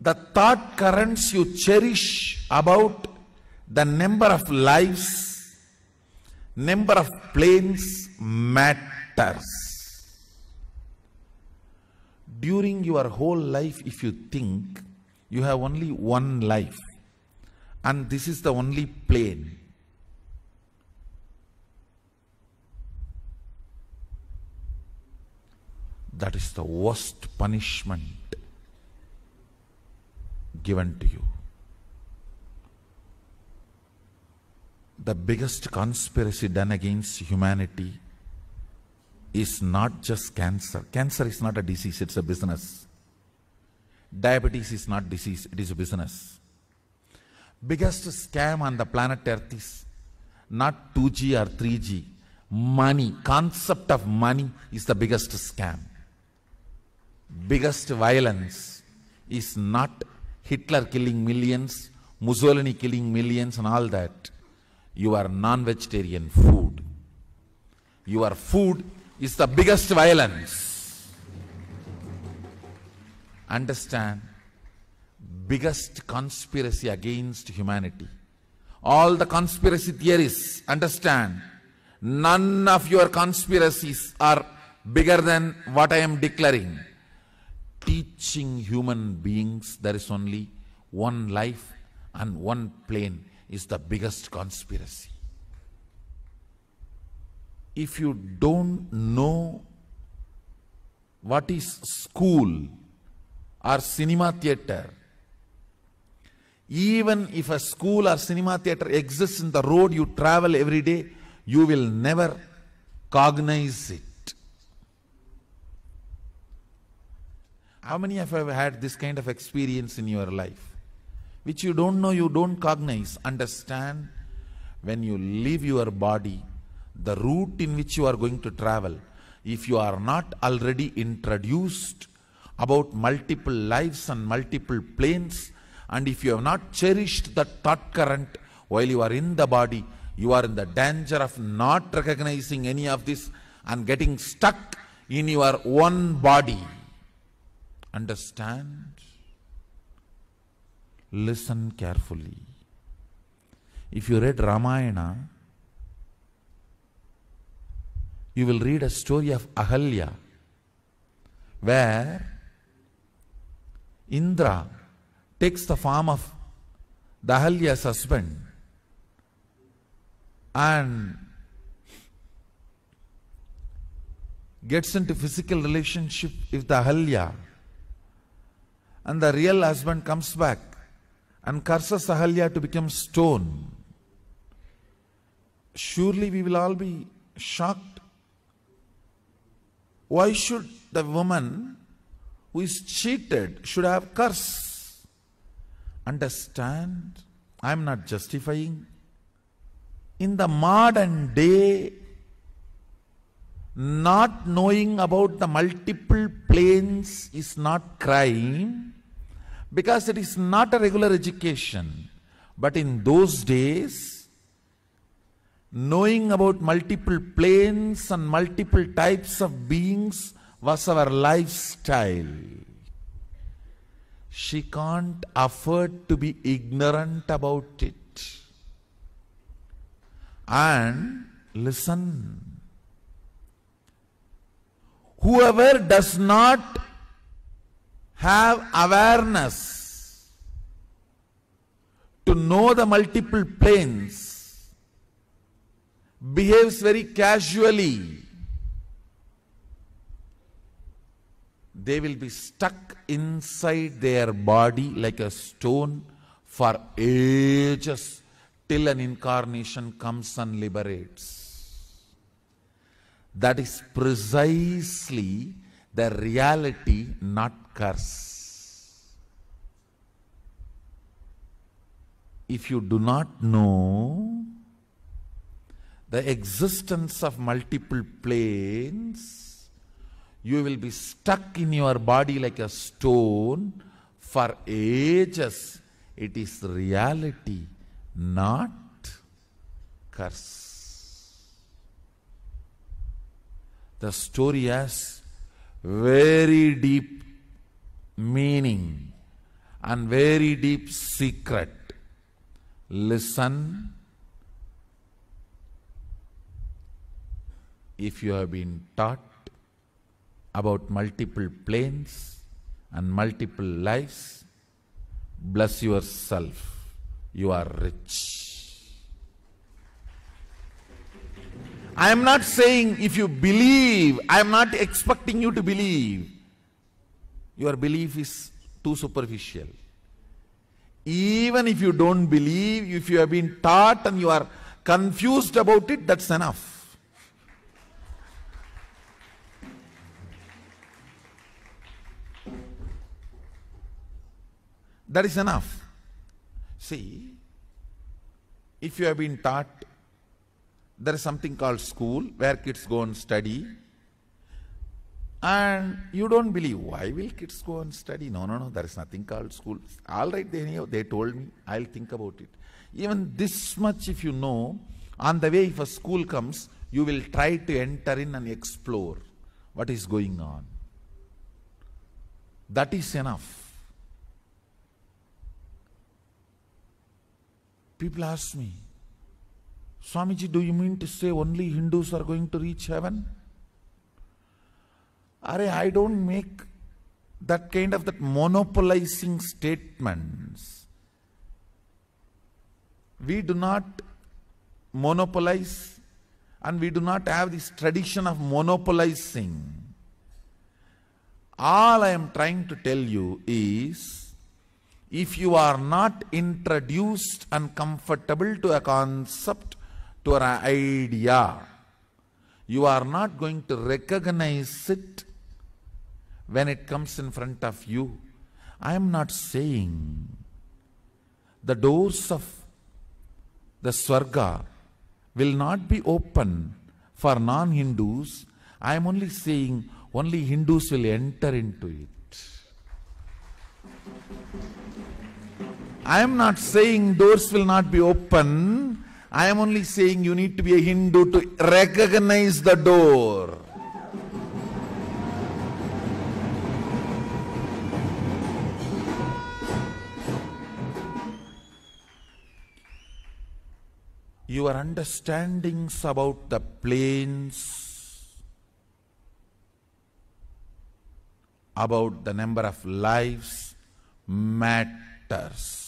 the thought currents you cherish about the number of lives, number of planes matters. During your whole life, if you think you have only one life and this is the only plane, that is the worst punishment given to you. The biggest conspiracy done against humanity is not just cancer. Cancer is not a disease, it's a business. Diabetes is not disease, it is a business. Biggest scam on the planet Earth is not 2G or 3G. Money, concept of money is the biggest scam. Biggest violence is not Hitler killing millions, Mussolini killing millions and all that. Your non-vegetarian food. Your food is the biggest violence. Understand? Biggest conspiracy against humanity. All the conspiracy theories, understand, none of your conspiracies are bigger than what I am declaring. Teaching human beings there is only one life and one plane is the biggest conspiracy. If you don't know what is school or cinema theater, even if a school or cinema theater exists in the road you travel every day, you will never cognize it. How many of you have had this kind of experience in your life? Which you don't know, you don't cognize. Understand, when you leave your body, the route in which you are going to travel, if you are not already introduced about multiple lives and multiple planes, and if you have not cherished that thought current while you are in the body, you are in the danger of not recognizing any of this and getting stuck in your one body. Understand? Listen carefully. If you read Ramayana, you will read a story of Ahalya, where Indra takes the form of the Ahalya's husband and gets into physical relationship with the Ahalya, and the real husband comes back and curses Ahalya to become stone. Surely we will all be shocked. Why should the woman who is cheated should have curse? Understand? I am not justifying. In the modern day, not knowing about the multiple planes is not crime, because it is not a regular education. But in those days, knowing about multiple planes and multiple types of beings was our lifestyle. She can't afford to be ignorant about it. And listen, whoever does not have awareness to know the multiple planes behaves very casually. They will be stuck inside their body like a stone for ages till an incarnation comes and liberates. That is precisely the reality, not curse. If you do not know the existence of multiple planes, you will be stuck in your body like a stone for ages. It is reality, not curse. The story has very deep meaning, and very deep secret. Listen. If you have been taught about multiple planes and multiple lives, bless yourself. You are rich. I am not saying if you believe, I am not expecting you to believe. Your belief is too superficial. Even if you don't believe, if you have been taught and you are confused about it, that's enough. That is enough. See, if you have been taught there is something called school where kids go and study, and you don't believe, why will kids go and study? No, there is nothing called school. All right, they told me, I'll think about it. Even this much if you know, on the way if a school comes, you will try to enter in and explore what is going on. That is enough. People ask me, Swamiji, do you mean to say only Hindus are going to reach heaven? I don't make that kind of monopolizing statements. We do not monopolize, and we do not have this tradition of monopolizing. All I am trying to tell you is, if you are not introduced and comfortable to a concept, to an idea, you are not going to recognize it when it comes in front of you. I am not saying the doors of the Swarga will not be open for non-Hindus. I am only saying only Hindus will enter into it. I am not saying doors will not be open. I am only saying you need to be a Hindu to recognize the door. Your understandings about the planes, about the number of lives matters.